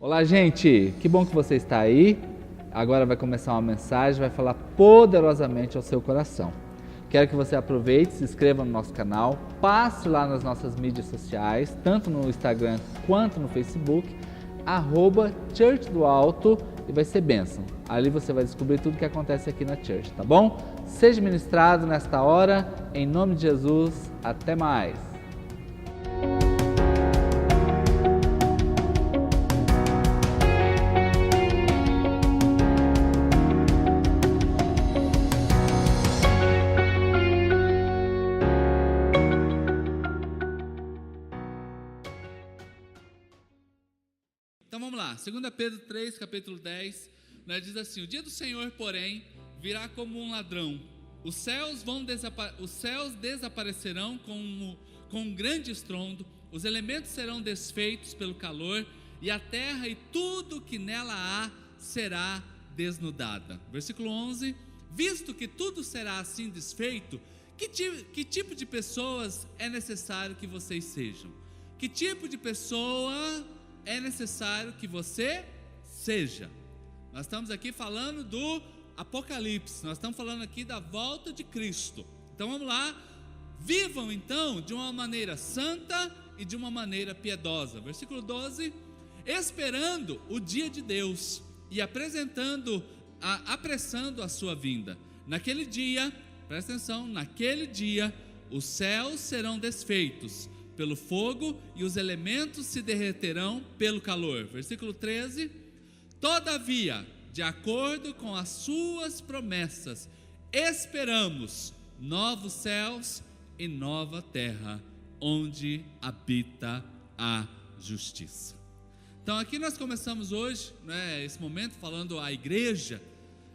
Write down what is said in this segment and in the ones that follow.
Olá, gente! Que bom que você está aí. Agora vai começar uma mensagem, vai falar poderosamente ao seu coração. Quero que você aproveite, se inscreva no nosso canal, passe lá nas nossas mídias sociais, tanto no Instagram quanto no Facebook, @Church do Alto, e vai ser bênção. Ali você vai descobrir tudo o que acontece aqui na Church, tá bom? Seja ministrado nesta hora, em nome de Jesus. Até mais! Então vamos lá, 2 Pedro 3, capítulo 10, diz assim: o dia do Senhor, porém, virá como um ladrão. Os céus desaparecerão com um grande estrondo, os elementos serão desfeitos pelo calor, e a terra e tudo que nela há será desnudada. Versículo 11: visto que tudo será assim desfeito, que tipo de pessoas é necessário que vocês sejam? Que tipo de pessoa é necessário que você seja? Nós estamos aqui falando do Apocalipse, nós estamos falando aqui da volta de Cristo. Então vamos lá, vivam então de uma maneira santa e de uma maneira piedosa. Versículo 12: esperando o dia de Deus e apressando a sua vinda. Naquele dia, presta atenção, naquele dia os céus serão desfeitos pelo fogo e os elementos se derreterão pelo calor. Versículo 13: todavia, de acordo com as suas promessas, esperamos novos céus e nova terra, onde habita a justiça. Então aqui nós começamos hoje, esse momento falando à igreja.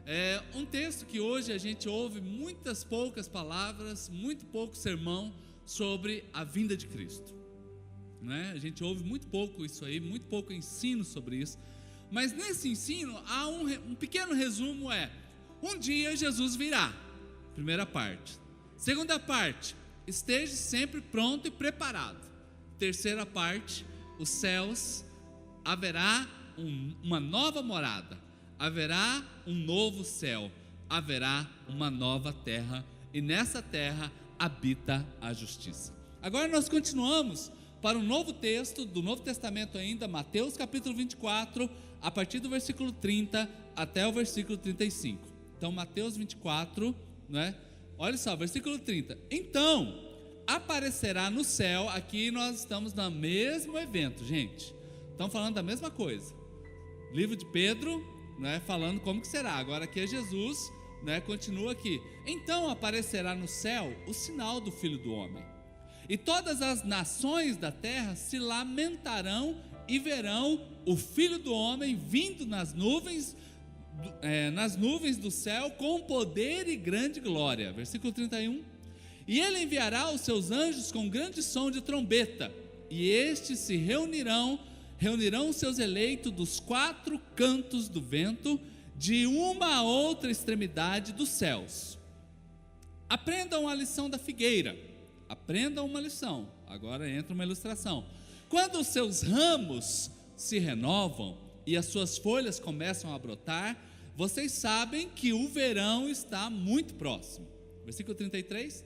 É um texto que hoje a gente ouve muitas poucas palavras, muito pouco sermão sobre a vinda de Cristo, A gente ouve muito pouco isso aí, muito pouco ensino sobre isso. Mas nesse ensino há um pequeno resumo: um dia Jesus virá. Primeira parte. Segunda parte: esteja sempre pronto e preparado. Terceira parte: os céus, haverá uma nova morada, haverá um novo céu, haverá uma nova terra, e nessa terra habita a justiça. Agora nós continuamos para um novo texto do Novo Testamento ainda, Mateus capítulo 24, a partir do versículo 30 até o versículo 35. Então Mateus 24, olha só, versículo 30. Então aparecerá no céu. Aqui nós estamos no mesmo evento, gente. Estamos falando da mesma coisa. Livro de Pedro, falando como que será. Agora aqui é Jesus, continua aqui. Então aparecerá no céu o sinal do Filho do Homem, e todas as nações da terra se lamentarão e verão o Filho do Homem vindo nas nuvens do céu com poder e grande glória. Versículo 31. E ele enviará os seus anjos com grande som de trombeta, e estes se reunirão os seus eleitos dos quatro cantos do vento, de uma a outra extremidade dos céus. Aprendam a lição da figueira. Aprendam uma lição. Agora entra uma ilustração. Quando os seus ramos se renovam e as suas folhas começam a brotar, vocês sabem que o verão está muito próximo. Versículo 33.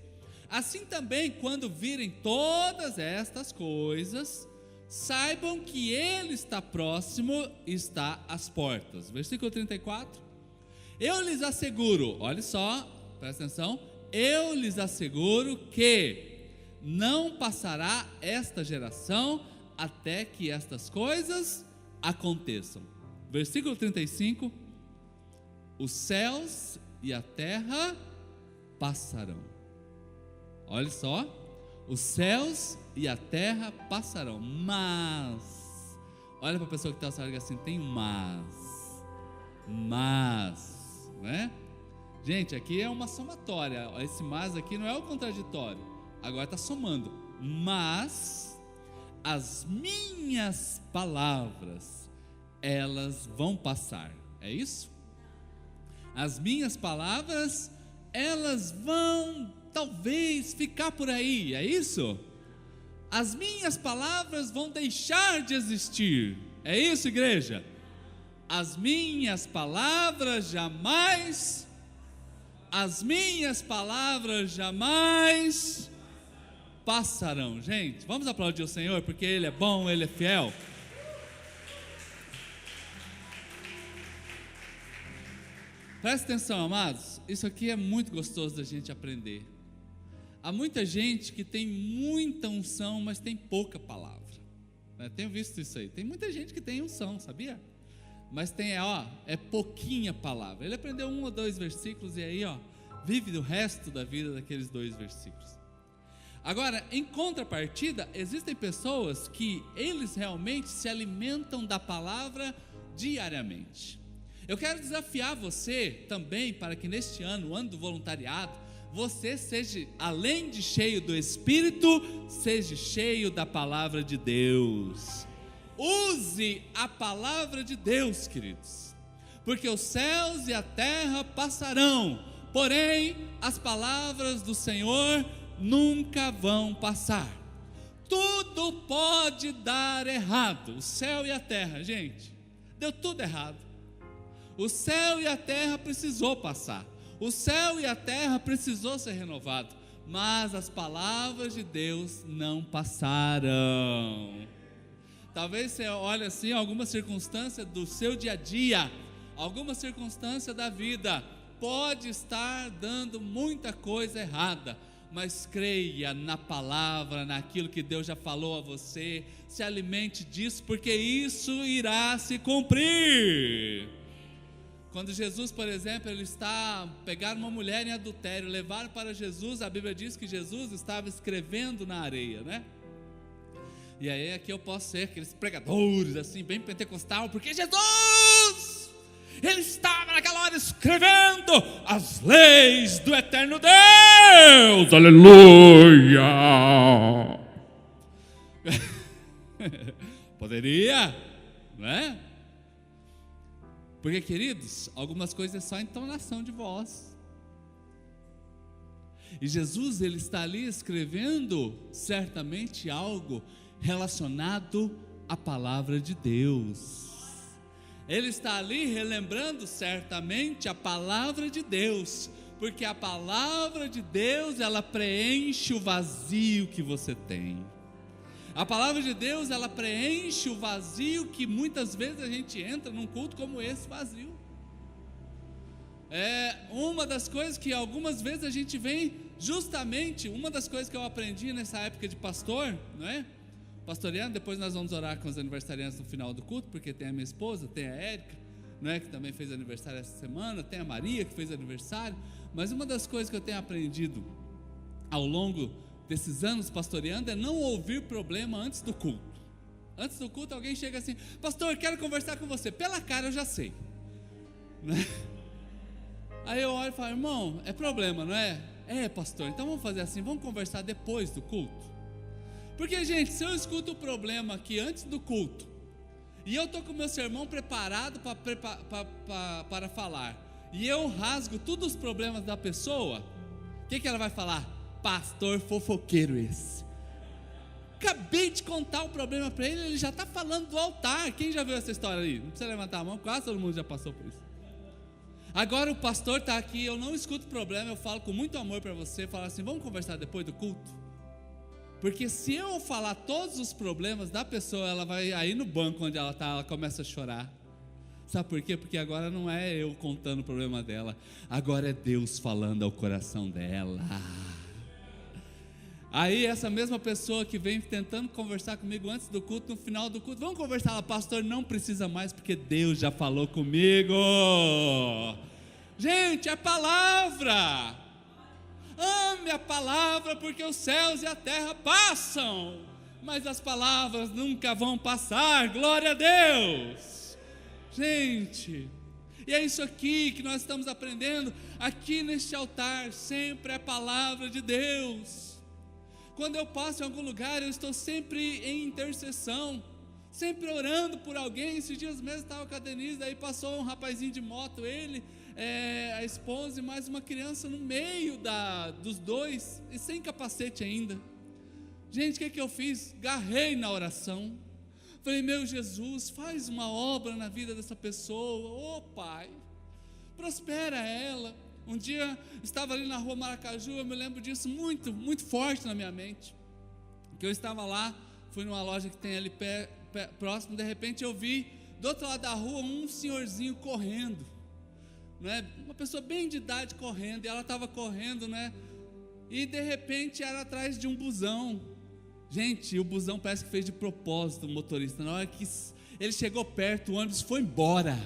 Assim também, quando virem todas estas coisas, saibam que ele está próximo, está às portas. Versículo 34. Eu lhes asseguro, olha só, presta atenção, eu lhes asseguro que não passará esta geração até que estas coisas aconteçam. Versículo 35. Os céus e a terra passarão. Olha só, os céus e a terra passarão, mas, olha para a pessoa que está ao seu lado assim, tem um mas, Gente, aqui é uma somatória, esse mas aqui não é o contraditório, agora está somando. Mas as minhas palavras, elas vão passar, é isso? As minhas palavras, elas vão talvez ficar por aí, é isso? As minhas palavras vão deixar de existir, É isso, igreja? As minhas palavras jamais passarão. Gente, vamos aplaudir o Senhor, porque Ele é bom, Ele é fiel. Presta atenção, amados, isso aqui é muito gostoso da gente aprender. Há muita gente que tem muita unção, mas tem pouca palavra. Tenho visto isso aí. Tem muita gente que tem unção, sabia? Mas tem, é pouquinha palavra. Ele aprendeu 1 ou 2 versículos e aí, vive o resto da vida daqueles 2 versículos. Agora, em contrapartida, existem pessoas que eles realmente se alimentam da palavra diariamente. Eu quero desafiar você também para que neste ano, o ano do voluntariado, você seja, além de cheio do Espírito, seja cheio da palavra de Deus. Use a palavra de Deus, queridos, porque os céus e a terra passarão, porém as palavras do Senhor nunca vão passar. Tudo pode dar errado, o céu e a terra, gente, deu tudo errado. O céu e a terra precisou passar, o céu e a terra precisou ser renovado, mas as palavras de Deus não passaram. Talvez você olhe assim, alguma circunstância do seu dia a dia, alguma circunstância da vida, pode estar dando muita coisa errada, mas creia na palavra, naquilo que Deus já falou a você, se alimente disso, porque isso irá se cumprir. Quando Jesus, por exemplo, pegaram uma mulher em adultério, levaram para Jesus, a Bíblia diz que Jesus estava escrevendo na areia, né? E aí aqui eu posso ser aqueles pregadores assim, bem pentecostal, porque Jesus, Ele estava naquela hora escrevendo as leis do eterno Deus, aleluia. Poderia, não é? Porque, queridos, algumas coisas é só entonação de voz. E Jesus, Ele está ali escrevendo certamente algo relacionado à palavra de Deus. Ele está ali relembrando certamente a palavra de Deus, porque a palavra de Deus, ela preenche o vazio que você tem. A palavra de Deus, ela preenche o vazio que muitas vezes a gente entra num culto como esse vazio. É uma das coisas que algumas vezes a gente vem, justamente, uma das coisas que eu aprendi nessa época de pastor, não é? Pastoreando, depois nós vamos orar com os aniversariantes no final do culto, porque tem a minha esposa, tem a Érica, não é, que também fez aniversário essa semana, tem a Maria que fez aniversário, mas uma das coisas que eu tenho aprendido ao longo desses anos pastoreando é não ouvir problema antes do culto. Antes do culto alguém chega assim: pastor, quero conversar com você. Pela cara eu já sei, né? Aí eu olho e falo: irmão, é problema, não é? É, pastor, então vamos fazer assim, vamos conversar depois do culto. Porque, gente, se eu escuto o problema aqui antes do culto, e eu estou com o meu sermão preparado para falar, e eu rasgo todos os problemas da pessoa, o que ela vai falar? Pastor fofoqueiro esse. Acabei de contar o problema para ele, ele já está falando do altar. Quem já viu essa história aí? Não precisa levantar a mão, quase todo mundo já passou por isso. Agora o pastor está aqui, eu não escuto o problema, eu falo com muito amor para você, falo assim: vamos conversar depois do culto? Porque se eu falar todos os problemas da pessoa, ela vai aí no banco onde ela está, ela começa a chorar. Sabe por quê? Porque agora não é eu contando o problema dela, agora é Deus falando ao coração dela. Aí essa mesma pessoa que vem tentando conversar comigo antes do culto, no final do culto, vamos conversar lá, pastor, não precisa mais, porque Deus já falou comigo. Gente, é palavra. Ame a palavra, porque os céus e a terra passam, mas as palavras nunca vão passar. Glória a Deus. Gente, e é isso aqui que nós estamos aprendendo aqui neste altar. Sempre é palavra de Deus. Quando eu passo em algum lugar, eu estou sempre em intercessão, sempre orando por alguém. Esses dias mesmo estava com a Denise, daí passou um rapazinho de moto, ele, a esposa e mais uma criança no meio dos dois, e sem capacete ainda. Gente, o que eu fiz? Garrei na oração. Falei, meu Jesus, faz uma obra na vida dessa pessoa, Pai, prospera ela. Um dia, estava ali na rua Maracaju, eu me lembro disso muito, muito forte na minha mente, que eu estava lá, fui numa loja que tem ali próximo, de repente eu vi, do outro lado da rua, um senhorzinho correndo, né? Uma pessoa bem de idade correndo, e ela estava correndo, né? E de repente era atrás de um busão. Gente, o busão parece que fez de propósito o motorista. Na hora que ele chegou perto, o ônibus foi embora.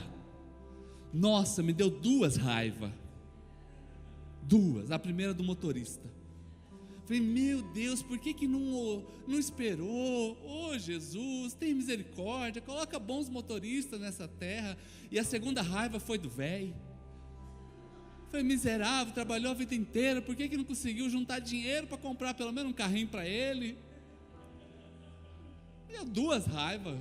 Nossa, me deu duas raivas. Duas, a primeira do motorista. Falei, meu Deus, por que não esperou? Jesus, tem misericórdia, coloca bons motoristas nessa terra. E a segunda raiva foi do velho. Foi miserável, trabalhou a vida inteira, por que não conseguiu juntar dinheiro para comprar pelo menos um carrinho para ele? Deu duas raivas.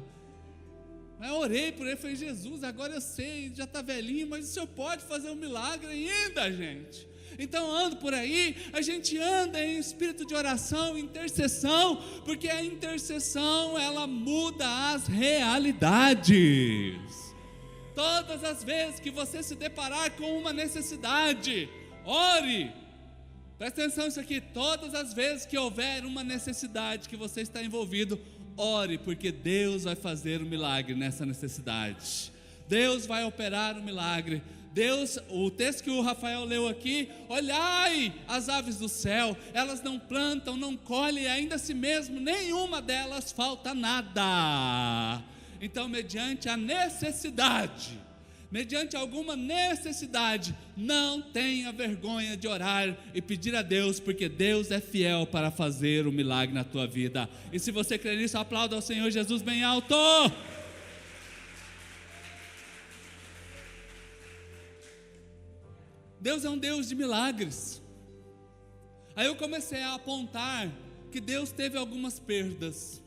Eu orei por ele, falei, Jesus, agora eu sei, já está velhinho, mas o Senhor pode fazer um milagre ainda, gente. Então ando por aí, a gente anda em espírito de oração, intercessão, porque a intercessão ela muda as realidades. Todas as vezes que você se deparar com uma necessidade, ore. Presta atenção nisso aqui, todas as vezes que houver uma necessidade que você está envolvido, ore, porque Deus vai fazer um milagre nessa necessidade. Deus vai operar um milagre. Deus, o texto que o Rafael leu aqui, olhai as aves do céu, elas não plantam, não colhem, ainda assim mesmo, nenhuma delas falta nada. Então, mediante a necessidade, mediante alguma necessidade, não tenha vergonha de orar e pedir a Deus, porque Deus é fiel para fazer o milagre na tua vida. E se você crer nisso, aplauda ao Senhor Jesus bem alto. Deus é um Deus de milagres. Aí eu comecei a apontar que Deus teve algumas perdas.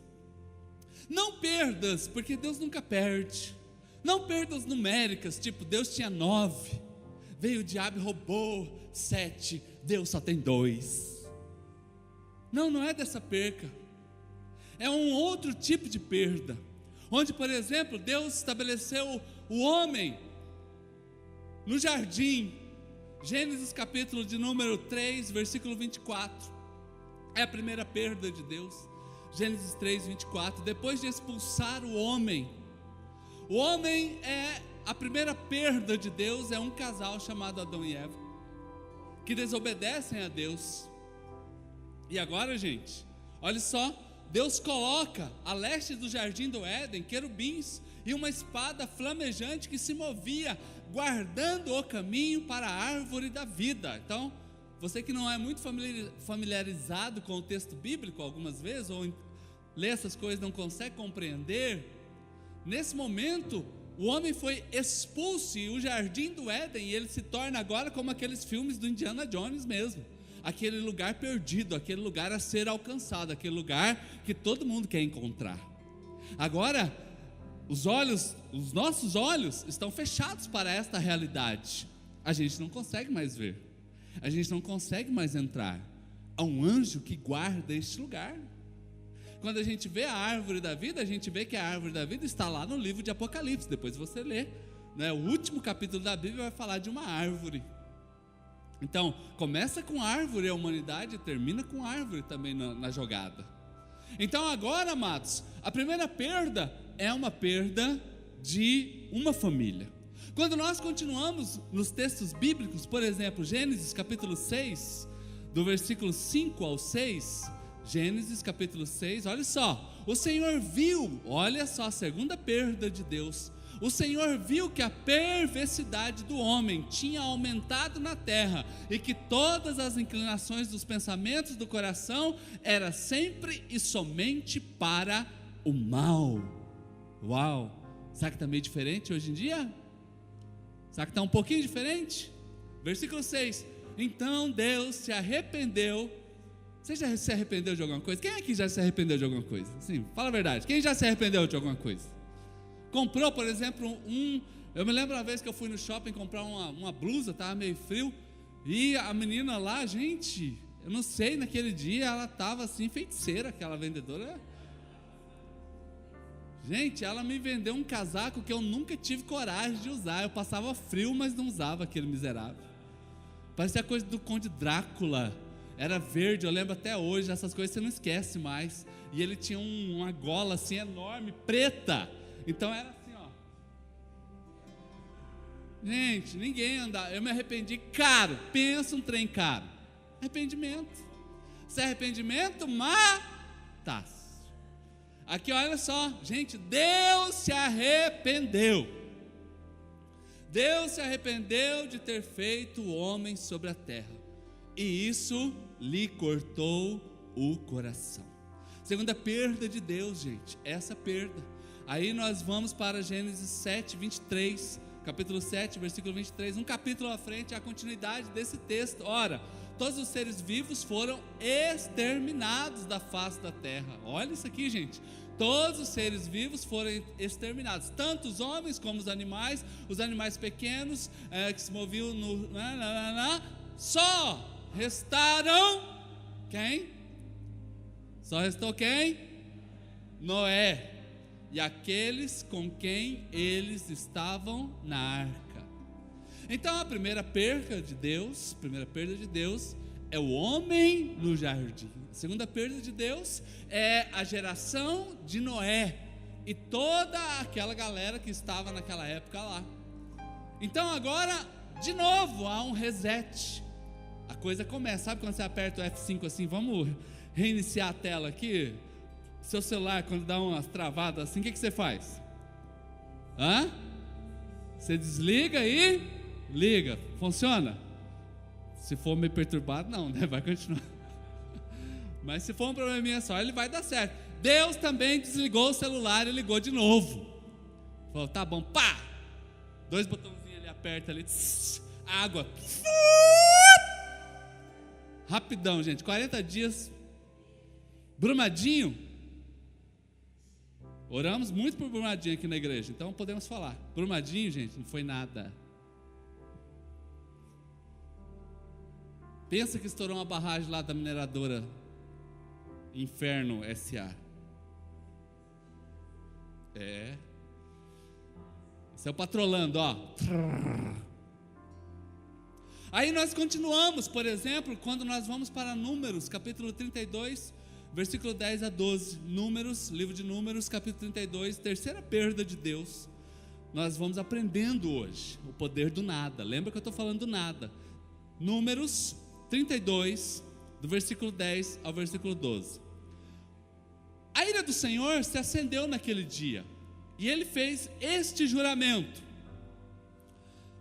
Não perdas, porque Deus nunca perde. Não perdas numéricas, tipo Deus tinha 9, veio o diabo e roubou 7, Deus só tem 2. Não é dessa perca. É um outro tipo de perda, onde, por exemplo, Deus estabeleceu o homem no jardim. Gênesis capítulo de número 3, versículo 24, é a primeira perda de Deus. Gênesis 3, 24, depois de expulsar o homem é a primeira perda de Deus, é um casal chamado Adão e Eva, que desobedecem a Deus. E agora, gente, olha só, Deus coloca a leste do jardim do Éden querubins e uma espada flamejante que se movia, guardando o caminho para a árvore da vida. Então, você que não é muito familiarizado com o texto bíblico algumas vezes, ou lê essas coisas e não consegue compreender, nesse momento, o homem foi expulso e o jardim do Éden, ele se torna agora como aqueles filmes do Indiana Jones mesmo, aquele lugar perdido, aquele lugar a ser alcançado, aquele lugar que todo mundo quer encontrar. Agora, os nossos olhos estão fechados para esta realidade. A gente não consegue mais ver, a gente não consegue mais entrar. Há um anjo que guarda este lugar. Quando a gente vê a árvore da vida, a gente vê que a árvore da vida está lá no livro de Apocalipse. Depois você lê, né? O último capítulo da Bíblia vai falar de uma árvore. Então, começa com árvore a humanidade e termina com árvore também na jogada. Então agora, amados, a primeira perda é uma perda de uma família. Quando nós continuamos nos textos bíblicos, por exemplo, Gênesis capítulo 6, do versículo 5 ao 6, Gênesis capítulo 6, olha só, o Senhor viu, olha só a segunda perda de Deus, o Senhor viu que a perversidade do homem tinha aumentado na terra, e que todas as inclinações dos pensamentos do coração era sempre e somente para o mal. Uau, será que está meio diferente hoje em dia? Será que está um pouquinho diferente? Versículo 6, então Deus se arrependeu. Você já se arrependeu de alguma coisa? Quem aqui já se arrependeu de alguma coisa? Sim, fala a verdade, quem já se arrependeu de alguma coisa? Comprou, por exemplo, eu me lembro uma vez que eu fui no shopping comprar uma blusa, estava meio frio, e a menina lá, gente, eu não sei, naquele dia ela estava assim, feiticeira, aquela vendedora. Gente, ela me vendeu um casaco que eu nunca tive coragem de usar. Eu passava frio, mas não usava aquele miserável. Parecia coisa do Conde Drácula. Era verde, eu lembro até hoje. Essas coisas você não esquece mais. E ele tinha uma gola assim enorme, preta. Então era assim, ó. Gente, ninguém andava. Eu me arrependi caro. Pensa um trem caro. Arrependimento. Se é arrependimento, matasse. Aqui olha só, gente, Deus se arrependeu. Deus se arrependeu de ter feito o homem sobre a terra, e isso lhe cortou o coração. Segunda perda de Deus, gente, essa perda. Aí nós vamos para Gênesis 7, 23, capítulo 7, versículo 23, um capítulo à frente, a continuidade desse texto. Ora, todos os seres vivos foram exterminados da face da terra. Olha isso aqui, gente. Todos os seres vivos foram exterminados, tanto os homens como os animais pequenos que se moviam no... Só restaram quem? Só restou quem? Noé e aqueles com quem eles estavam na arca. Então a primeira perda de Deus é o homem no jardim. A segunda perda de Deus é a geração de Noé e toda aquela galera que estava naquela época lá. Então agora, de novo, há um reset. A coisa começa, sabe quando você aperta o F5 assim, vamos reiniciar a tela aqui? Seu celular, quando dá umas travadas assim, o que você faz? Você desliga e liga, funciona? Se for meio perturbado, não, né? Vai continuar. Mas se for um probleminha só, ele vai dar certo. Deus também desligou o celular e ligou de novo. Falou, tá bom, pá! 2 botãozinhos ele aperta ali, água. Rapidão, gente, 40 dias. Brumadinho. Oramos muito por Brumadinho aqui na igreja, então podemos falar. Brumadinho, gente, não foi nada. Pensa que estourou uma barragem lá da mineradora Inferno S.A. Saiu patrolando, ó. Aí nós continuamos, por exemplo, quando nós vamos para Números, capítulo 32, versículo 10 a 12. Números, livro de Números, capítulo 32, terceira perda de Deus. Nós vamos aprendendo hoje o poder do nada. Lembra que eu estou falando do nada. Números 32, do versículo 10 ao versículo 12. A ira do Senhor se acendeu naquele dia, e ele fez este juramento: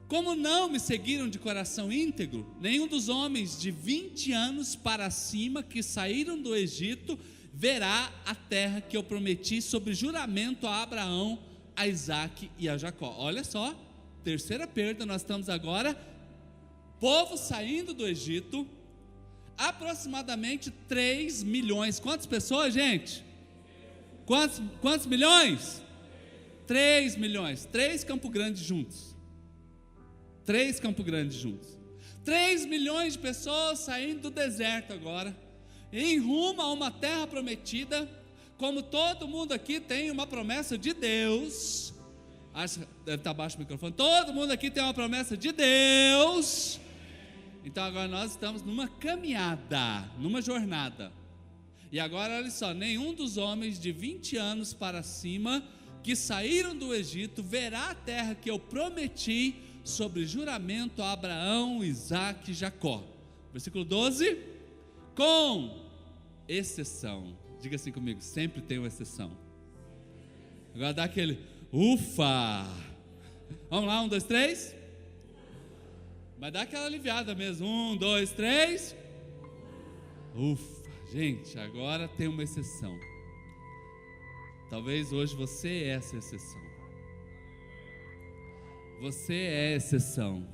como não me seguiram de coração íntegro, nenhum dos homens de 20 anos para cima que saíram do Egito verá a terra que eu prometi sobre juramento a Abraão, a Isaque e a Jacó. Olha só, terceira perda, nós estamos agora, povo saindo do Egito, aproximadamente 3 milhões, quantas pessoas, gente? Quantos milhões? 3 milhões, 3 Campo Grande juntos. 3 Campo Grande juntos. 3 milhões de pessoas saindo do deserto agora, em rumo a uma terra prometida. Como todo mundo aqui tem uma promessa de Deus, acho que deve estar abaixo do microfone, todo mundo aqui tem uma promessa de Deus. Então agora nós estamos numa caminhada, numa jornada. E agora olha só, nenhum dos homens de 20 anos para cima que saíram do Egito verá a terra que eu prometi sobre juramento a Abraão, Isaque e Jacó. Versículo 12, com exceção. Diga assim comigo, sempre tem uma exceção. Agora dá aquele ufa. Vamos lá, 1, 2, 3. Mas dá aquela aliviada mesmo. 1, 2, 3. Ufa, gente, agora tem uma exceção. Talvez hoje você é essa exceção. Você é exceção.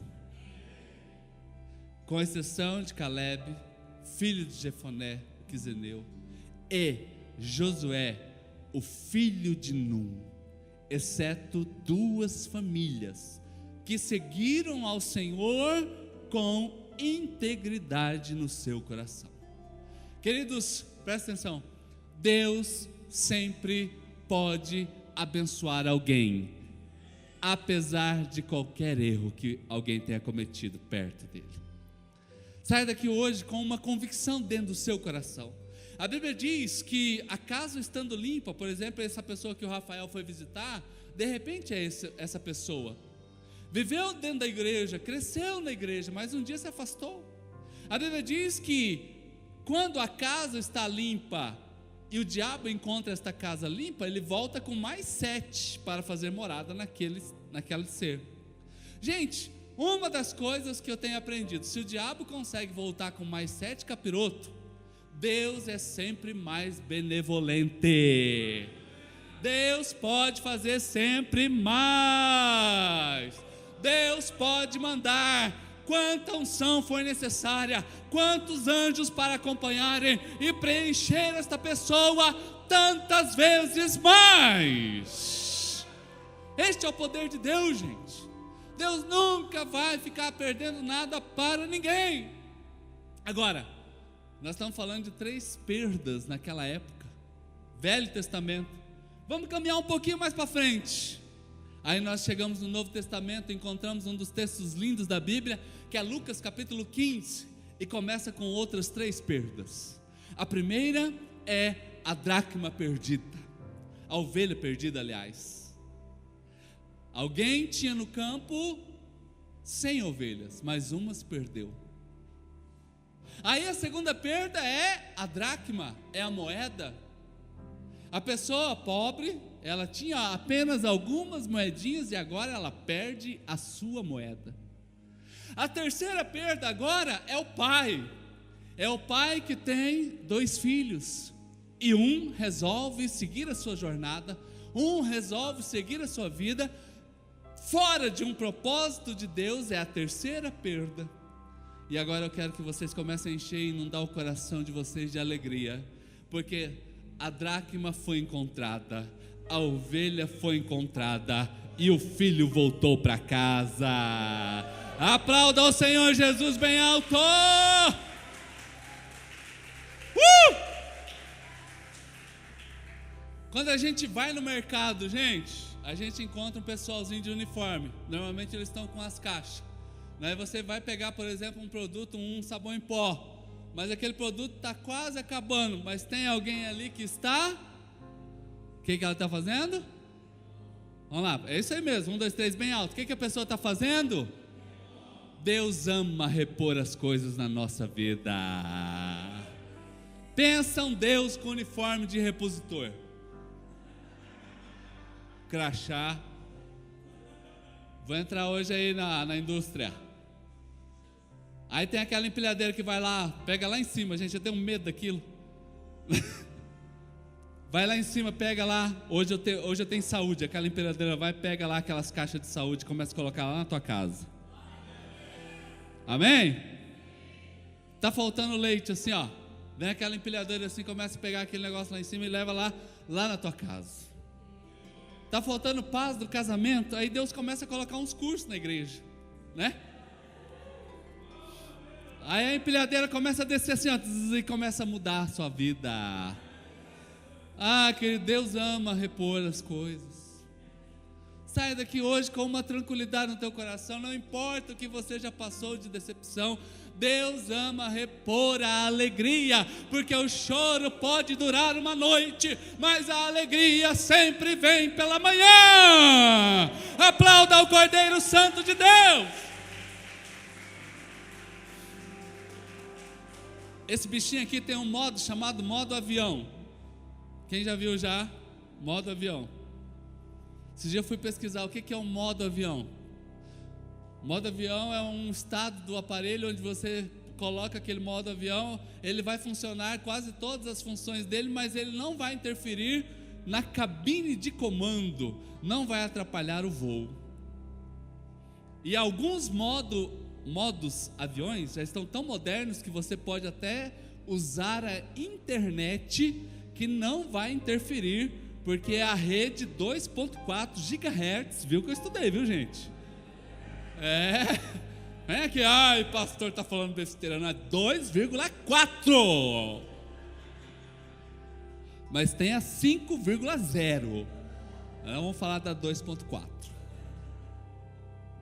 Com exceção de Caleb, filho de Jefoné, o quizoneu, e Josué, o filho de Num, exceto 2 famílias que seguiram ao Senhor com integridade no seu coração. Queridos, presta atenção, Deus sempre pode abençoar alguém, apesar de qualquer erro que alguém tenha cometido perto dele. Saia daqui hoje com uma convicção dentro do seu coração. A Bíblia diz que a casa estando limpa, por exemplo, essa pessoa que o Rafael foi visitar, de repente é essa pessoa. Viveu dentro da igreja, cresceu na igreja, mas um dia se afastou. A Bíblia diz que quando a casa está limpa e o diabo encontra esta casa limpa, ele volta com mais 7 para fazer morada naquele ser. Gente, uma das coisas que eu tenho aprendido, se o diabo consegue voltar com mais 7 capirotos, Deus é sempre mais benevolente. Deus pode fazer sempre mais. Deus pode mandar quanta unção for necessária, quantos anjos para acompanharem e preencher esta pessoa tantas vezes mais. Este é o poder de Deus, gente. Deus nunca vai ficar perdendo nada para ninguém. Agora, nós estamos falando de 3 perdas naquela época, Velho Testamento. Vamos caminhar um pouquinho mais para frente. Aí nós chegamos no Novo Testamento, encontramos um dos textos lindos da Bíblia, que é Lucas capítulo 15, e começa com outras 3 perdas. A primeira é a dracma perdida, a ovelha perdida, aliás. Alguém tinha no campo 100 ovelhas, mas uma se perdeu. Aí a segunda perda é a dracma, é a moeda. A pessoa pobre, ela tinha apenas algumas moedinhas e agora ela perde a sua moeda. A terceira perda agora é o pai. É o pai que tem 2 filhos e um resolve seguir a sua jornada, um resolve seguir a sua vida fora de um propósito de Deus, é a terceira perda. E agora eu quero que vocês comecem a encher e inundar o coração de vocês de alegria, porque a dracma foi encontrada, a ovelha foi encontrada e o filho voltou para casa. Aplauda ao Senhor Jesus bem alto. Quando a gente vai no mercado, gente, a gente encontra um pessoalzinho de uniforme. Normalmente eles estão com as caixas. Aí você vai pegar, por exemplo, um produto, um sabão em pó, mas aquele produto está quase acabando, mas tem alguém ali que está, o que ela está fazendo? Vamos lá, é isso aí mesmo, 1, 2, 3, bem alto. O que a pessoa está fazendo? Deus ama repor as coisas na nossa vida. Pensa um Deus com uniforme de repositor, crachá. Vou entrar hoje aí na indústria. Aí tem aquela empilhadeira que vai lá, pega lá em cima, gente, eu tenho medo daquilo. Vai lá em cima, pega lá. Hoje eu tenho saúde. Aquela empilhadeira vai, pega lá aquelas caixas de saúde, começa a colocar lá na tua casa. Amém? Tá faltando leite assim, ó. Vem aquela empilhadeira assim, começa a pegar aquele negócio lá em cima e leva lá na tua casa. Tá faltando paz do casamento, aí Deus começa a colocar uns cursos na igreja, né? Aí a empilhadeira começa a descer assim, ó, e começa a mudar a sua vida. Ah, querido, Deus ama repor as coisas. Saia daqui hoje com uma tranquilidade no teu coração, não importa o que você já passou de decepção, Deus ama repor a alegria, porque o choro pode durar uma noite, mas a alegria sempre vem pela manhã. Aplauda o Cordeiro Santo de Deus. Esse bichinho aqui tem um modo chamado modo avião. Quem já viu já? Modo avião. Esse dia eu fui pesquisar o que é um modo avião. Modo avião é um estado do aparelho onde você coloca aquele modo avião, ele vai funcionar quase todas as funções dele, mas ele não vai interferir na cabine de comando, não vai atrapalhar o voo. E alguns modos aviões já estão tão modernos que você pode até usar a internet que não vai interferir, porque é a rede 2.4 GHz, viu que eu estudei, viu gente? Não é que, ai, pastor está falando besteira, não, é 2,4, mas tem a 5,0, Vamos falar da 2.4.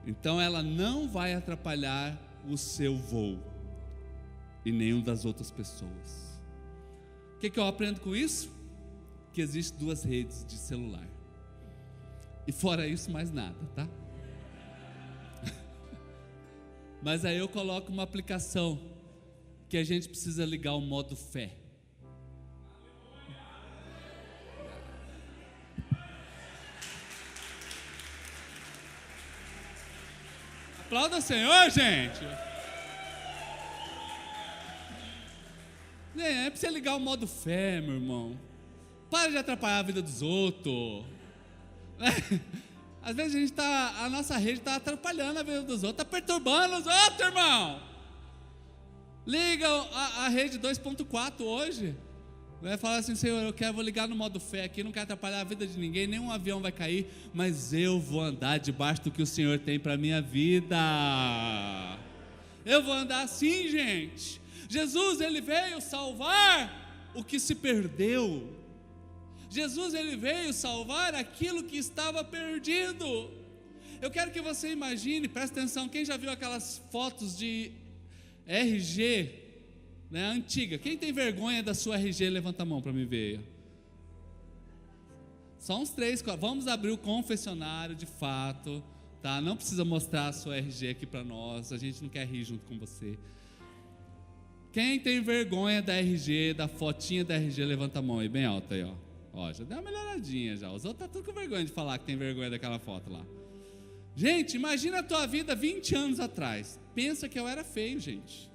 Então ela não vai atrapalhar o seu voo e nenhum das outras pessoas. O que eu aprendo com isso? Que existem 2 redes de celular. E fora isso, mais nada, tá? Mas aí eu coloco uma aplicação que a gente precisa ligar o modo fé. Aplauda o Senhor, gente. É pra você ligar o modo fé, meu irmão. Para de atrapalhar a vida dos outros. Às vezes a nossa rede está atrapalhando a vida dos outros, está perturbando os outros, irmão. Liga a rede 2.4 hoje. Vai falar assim: Senhor, vou ligar no modo fé aqui, não quero atrapalhar a vida de ninguém, nenhum avião vai cair, mas eu vou andar debaixo do que o Senhor tem para a minha vida. Eu vou andar assim, gente. Jesus, ele veio salvar o que se perdeu. Jesus, ele veio salvar aquilo que estava perdido. Eu quero que você imagine, presta atenção, quem já viu aquelas fotos de RG, né, antiga? Quem tem vergonha da sua RG, levanta a mão para me ver. Só uns 3, 4. Vamos abrir o confessionário de fato, tá? Não precisa mostrar a sua RG aqui para nós, a gente não quer rir junto com você. Quem tem vergonha da RG, da fotinha da RG, levanta a mão aí, bem alta aí, ó. Ó, já deu uma melhoradinha já. Os outros estão tudo com vergonha de falar que tem vergonha daquela foto lá. Gente, imagina a tua vida 20 anos atrás. Pensa que eu era feio, gente.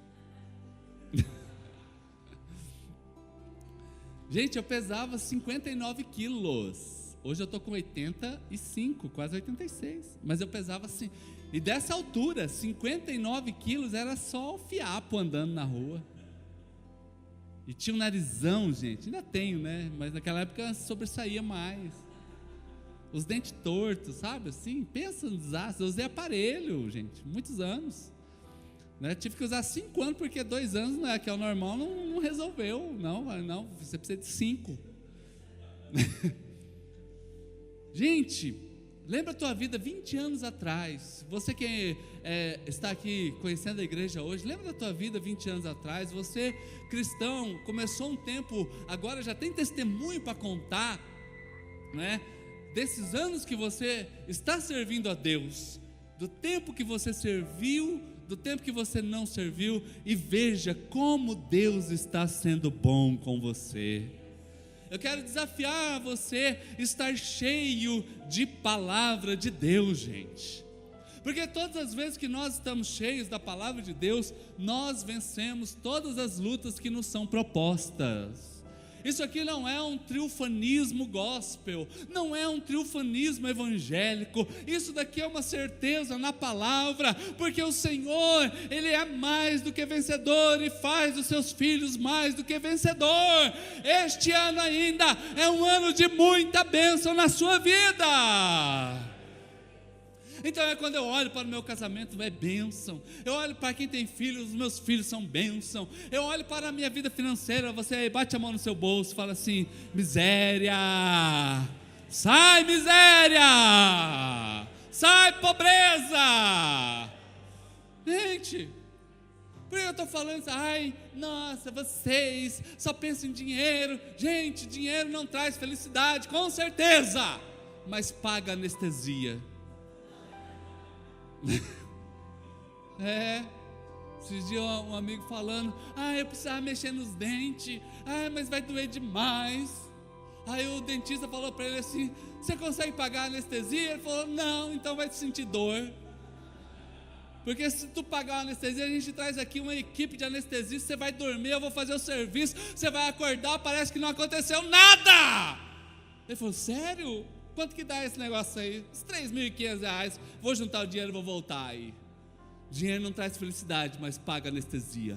Gente, eu pesava 59 quilos. Hoje eu estou com 85, quase 86. Mas eu pesava assim. E dessa altura, 59 quilos era só o fiapo andando na rua. E tinha um narizão, gente. Ainda tenho, né? Mas naquela época sobressaía mais. Os dentes tortos, sabe? Assim, pensa no desastre. Eu usei aparelho, gente, muitos anos. Né? Tive que usar 5 anos, porque 2 anos, né, que é o normal, não resolveu. Não, você precisa de 5. Gente, lembra a tua vida 20 anos atrás. Você que está aqui conhecendo a igreja hoje, lembra da tua vida 20 anos atrás. Você, cristão, começou um tempo, agora já tem testemunho para contar, né? Desses anos que você está servindo a Deus, do tempo que você serviu, do tempo que você não serviu, e veja como Deus está sendo bom com você. Eu quero desafiar você a estar cheio de palavra de Deus, gente. Porque todas as vezes que nós estamos cheios da palavra de Deus, nós vencemos todas as lutas que nos são propostas. Isso aqui não é um triunfanismo gospel, não é um triunfanismo evangélico. Isso daqui é uma certeza na palavra, porque o Senhor, Ele é mais do que vencedor e faz dos seus filhos mais do que vencedor. Este ano ainda é um ano de muita bênção na sua vida. Então é quando eu olho para o meu casamento, é bênção. Eu olho para quem tem filhos, os meus filhos são bênção. Eu olho para a minha vida financeira, você aí bate a mão no seu bolso e fala assim: miséria, sai miséria, sai pobreza. Gente, por que eu estou falando isso? Ai, nossa, vocês só pensam em dinheiro. Gente, dinheiro não traz felicidade, com certeza, mas paga anestesia. Esses dias um amigo falando: eu precisava mexer nos dentes, mas vai doer demais. Aí o dentista falou para ele assim: você consegue pagar a anestesia? Ele falou: não, então vai sentir dor. Porque se tu pagar a anestesia, a gente traz aqui uma equipe de anestesistas, você vai dormir, eu vou fazer o serviço, você vai acordar, parece que não aconteceu nada. Ele falou: sério? Quanto que dá esse negócio aí? Uns R$3.500. Vou juntar o dinheiro e vou voltar aí. Dinheiro não traz felicidade, mas paga anestesia.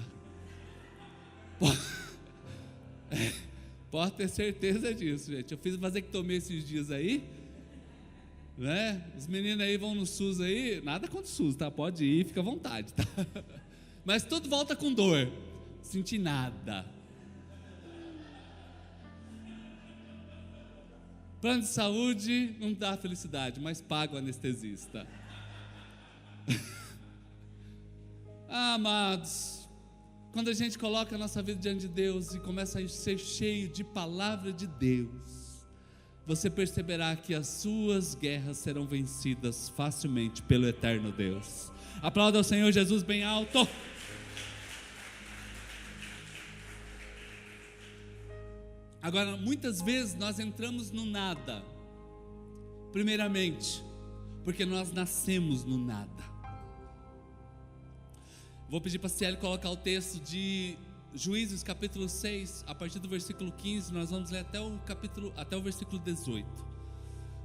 Pode ter certeza disso, gente. Eu fiz vasectomia esses dias aí, né? Os meninos aí vão no SUS aí. Nada contra o SUS, tá? Pode ir, fica à vontade, tá? Mas tudo volta com dor. Senti nada. Plano de saúde não dá felicidade, mas paga o anestesista. Amados, quando a gente coloca a nossa vida diante de Deus e começa a ser cheio de palavra de Deus, você perceberá que as suas guerras serão vencidas facilmente pelo eterno Deus. Aplauda ao Senhor Jesus bem alto. Agora, muitas vezes nós entramos no nada, primeiramente, porque nós nascemos no nada. Vou pedir para a Ciele colocar o texto de Juízes capítulo 6, a partir do versículo 15, nós vamos ler até o versículo 18.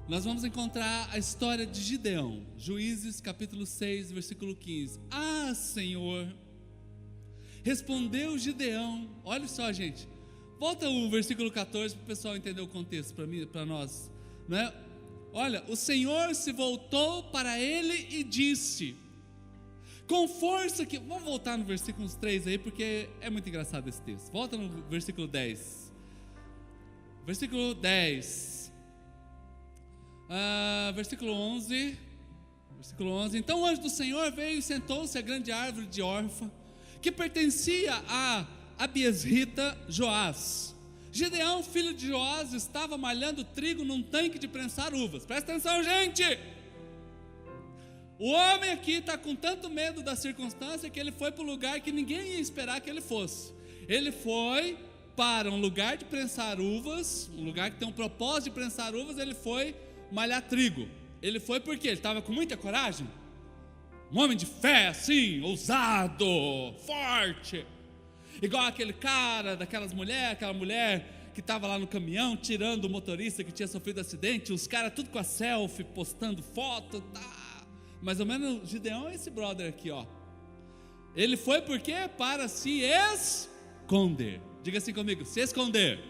Nós vamos encontrar a história de Gideão. Juízes capítulo 6, versículo 15. Ah, Senhor, respondeu Gideão. Olha só, gente, volta o versículo 14 para o pessoal entender o contexto para nós, não é? Olha, o Senhor se voltou para ele e disse, com força que... Vamos voltar no versículo 3 aí, porque é muito engraçado esse texto. Volta no versículo 10. Versículo 10. Versículo 11. Versículo 11. Então o anjo do Senhor veio e sentou-se à grande árvore de Orfa, que pertencia a Abiesrita Joás. Gideão, filho de Joás, estava malhando trigo num tanque de prensar uvas. Presta atenção, gente! O homem aqui está com tanto medo da circunstância que ele foi para o lugar que ninguém ia esperar que ele fosse. Ele foi para um lugar de prensar uvas, um lugar que tem um propósito de prensar uvas. Ele foi malhar trigo. Ele foi porque ele estava com muita coragem. Um homem de fé, assim, ousado, forte. Igual aquele cara, aquela mulher que estava lá no caminhão, tirando o motorista que tinha sofrido acidente. Os caras tudo com a selfie, postando foto, tá. Mais ou menos, Gideão é esse brother aqui, ó. Ele foi por quê? Para se esconder. Diga assim comigo, se esconder.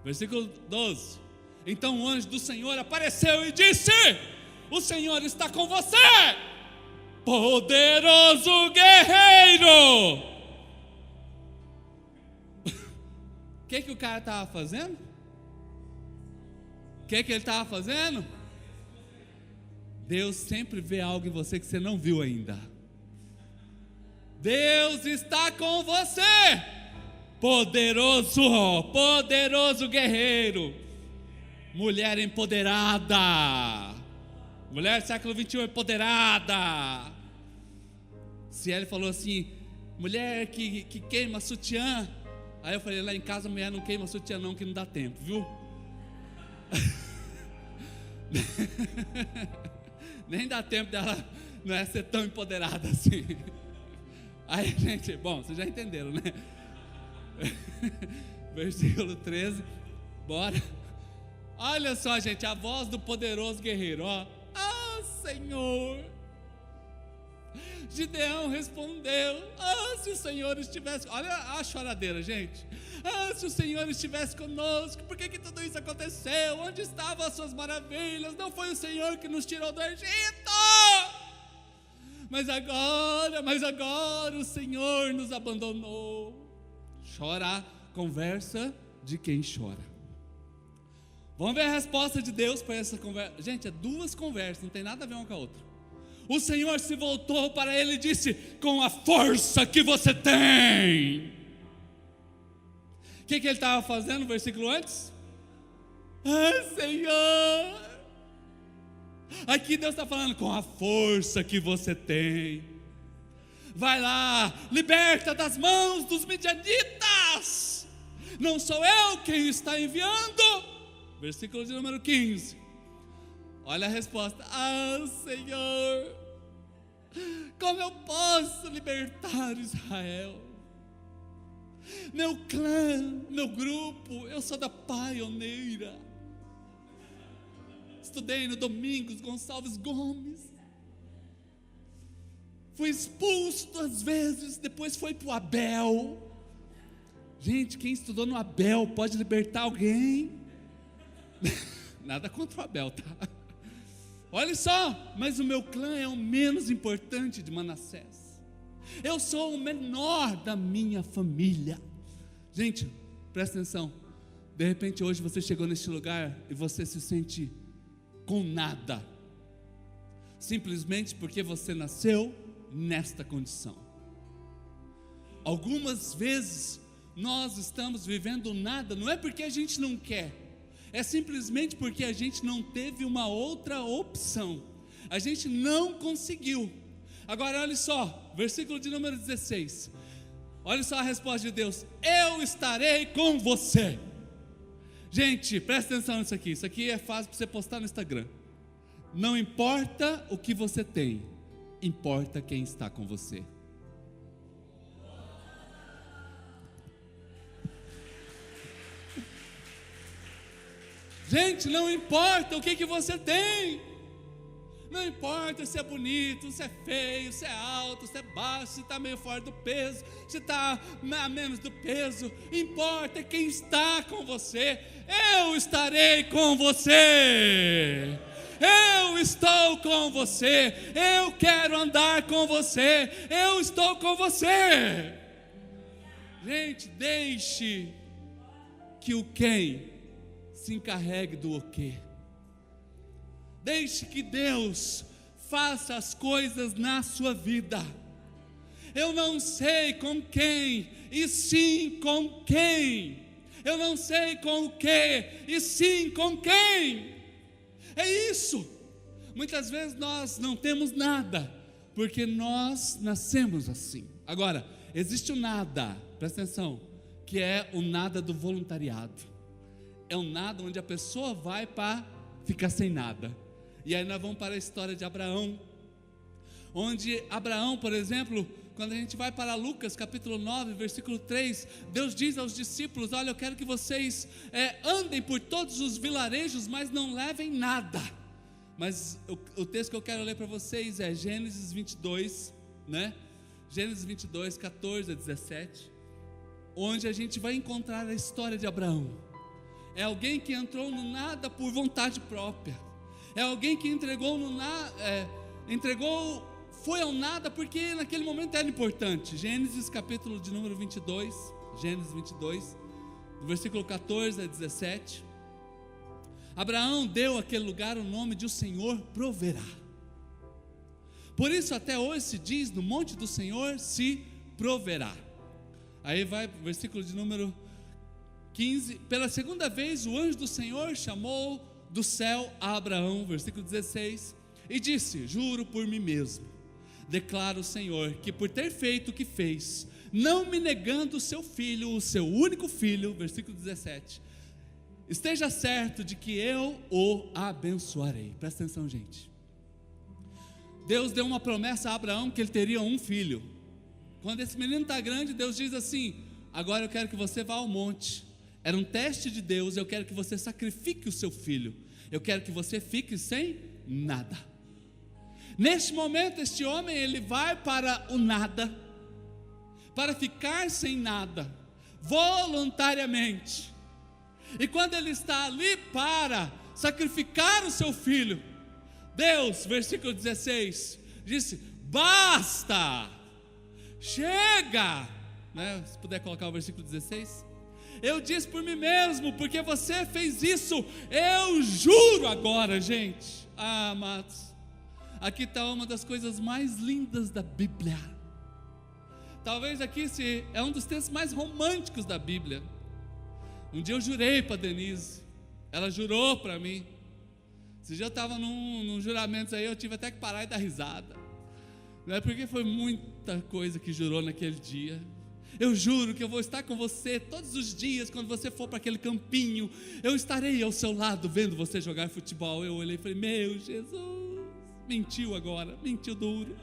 Versículo 12. Então o anjo do Senhor apareceu e disse: o Senhor está com você, poderoso guerreiro. O que o cara estava fazendo? O que ele estava fazendo? Deus sempre vê algo em você que você não viu ainda. Deus está com você, poderoso guerreiro. Mulher empoderada, mulher do século 21 empoderada. Ciele falou assim, mulher que queima sutiã. Aí eu falei, lá em casa a mulher não queima sutiã não, que não dá tempo, viu? Nem dá tempo dela não é ser tão empoderada assim. Aí, gente, bom, vocês já entenderam, né? Versículo 13, bora. Olha só, gente, a voz do poderoso guerreiro, ó. Ah, Senhor. Gideão respondeu: ah, se o Senhor estivesse... Olha a choradeira, gente. Ah, se o Senhor estivesse conosco, por que tudo isso aconteceu? Onde estavam as suas maravilhas? Não foi o Senhor que nos tirou do Egito? Mas agora o Senhor nos abandonou. Chora, conversa de quem chora. Vamos ver a resposta de Deus para essa conversa. Gente, é duas conversas, não tem nada a ver uma com a outra. O Senhor se voltou para ele e disse: com a força que você tem. O que ele estava fazendo no versículo antes? Ah, Senhor. Aqui Deus está falando: com a força que você tem, vai lá, liberta das mãos dos midianitas. Não sou eu quem está enviando. Versículo de número 15. Olha a resposta: ah, Senhor, como eu posso libertar Israel? Meu clã, meu grupo, eu sou da Pioneira. Estudei no Domingos Gonçalves Gomes. Fui expulso 2 vezes, depois foi para o Abel. Gente, quem estudou no Abel pode libertar alguém? Nada contra o Abel, tá? Olha só, mas o meu clã é o menos importante de Manassés. Eu sou o menor da minha família. Gente, presta atenção. De repente hoje você chegou neste lugar e você se sente com nada, simplesmente porque você nasceu nesta condição. Algumas vezes nós estamos vivendo nada, não é porque a gente não quer, é simplesmente porque a gente não teve uma outra opção, a gente não conseguiu. Agora olha só, versículo de número 16, olha só a resposta de Deus: eu estarei com você. Gente, presta atenção nisso aqui, isso aqui é fácil para você postar no Instagram. Não importa o que você tem, importa quem está com você. Gente, não importa o que você tem, não importa se é bonito, se é feio, se é alto, se é baixo, se está meio fora do peso, se está a menos do peso, importa quem está com você. Eu estarei com você, eu estou com você, eu quero andar com você, eu estou com você. Gente, deixe que o quem se encarregue do o quê. Deixe que Deus faça as coisas na sua vida. Eu não sei com quem, e sim com quem. Eu não sei com o que, e sim com quem. É isso. Muitas vezes nós não temos nada, porque nós nascemos assim. Agora, existe o nada, presta atenção, que é o nada do voluntariado. É um nada onde a pessoa vai para ficar sem nada. E aí nós vamos para a história de Abraão, onde Abraão, por exemplo, quando a gente vai para Lucas capítulo 9, versículo 3, Deus diz aos discípulos: olha, eu quero que vocês andem por todos os vilarejos, mas não levem nada. Mas o texto que eu quero ler para vocês é Gênesis 22, né? Gênesis 22, 14 a 17, onde a gente vai encontrar a história de Abraão. É alguém que entrou no nada por vontade própria. É alguém que foi ao nada porque naquele momento era importante. Gênesis capítulo de número 22, Gênesis 22, do versículo 14 a 17. Abraão deu àquele lugar o nome de o Senhor proverá. Por isso até hoje se diz: no monte do Senhor se proverá. Aí vai o versículo de número 15: pela segunda vez o anjo do Senhor chamou do céu a Abraão, versículo 16, e disse: juro por mim mesmo, declara o Senhor, que por ter feito o que fez, não me negando o seu filho, o seu único filho, versículo 17, esteja certo de que eu o abençoarei. Presta atenção, gente. Deus deu uma promessa a Abraão que ele teria um filho. Quando esse menino está grande, Deus diz assim: agora eu quero que você vá ao monte. Era um teste de Deus. Eu quero que você sacrifique o seu filho. Eu quero que você fique sem nada. Neste momento, este homem, ele vai para o nada, para ficar sem nada, voluntariamente. E quando ele está ali para sacrificar o seu filho, Deus, versículo 16, disse: basta, chega, né? Se puder colocar o versículo 16. Eu disse por mim mesmo, porque você fez isso, eu juro agora, gente. Ah, amados, aqui está uma das coisas mais lindas da Bíblia. Talvez aqui é um dos textos mais românticos da Bíblia. Um dia eu jurei para Denise, ela jurou para mim. Esse dia eu estava num juramento aí, eu tive até que parar e dar risada. Não é porque foi muita coisa que jurou naquele dia. Eu juro que eu vou estar com você todos os dias. Quando você for para aquele campinho, eu estarei ao seu lado vendo você jogar futebol. Eu olhei e falei: meu Jesus, mentiu agora, mentiu duro.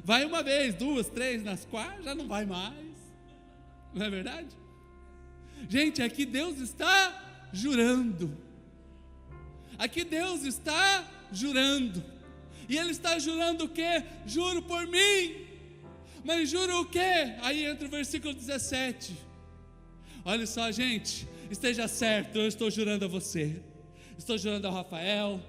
Vai uma vez, duas, três, nas quatro, já não vai mais. Não é verdade? Gente, aqui Deus está jurando. Aqui Deus está jurando. E Ele está jurando o quê? Juro por mim. Mas juro o quê? Aí entra o versículo 17. Olha só, gente, esteja certo, eu estou jurando a você, estou jurando ao Rafael,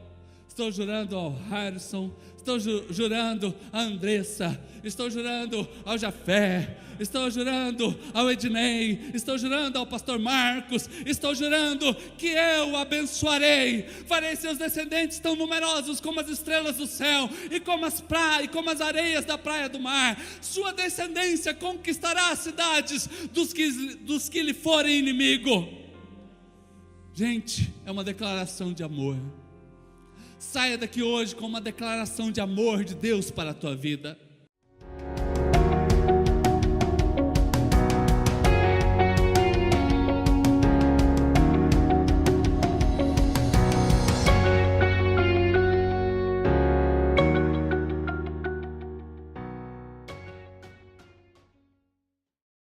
estou jurando ao Harrison, estou jurando a Andressa, estou jurando ao Jafé, estou jurando ao Ednei, estou jurando ao pastor Marcos, estou jurando que eu o abençoarei, farei seus descendentes tão numerosos como as estrelas do céu e como as areias da praia do mar. Sua descendência conquistará as cidades dos que lhe forem inimigo. Gente, é uma declaração de amor. Saia daqui hoje com uma declaração de amor de Deus para a tua vida.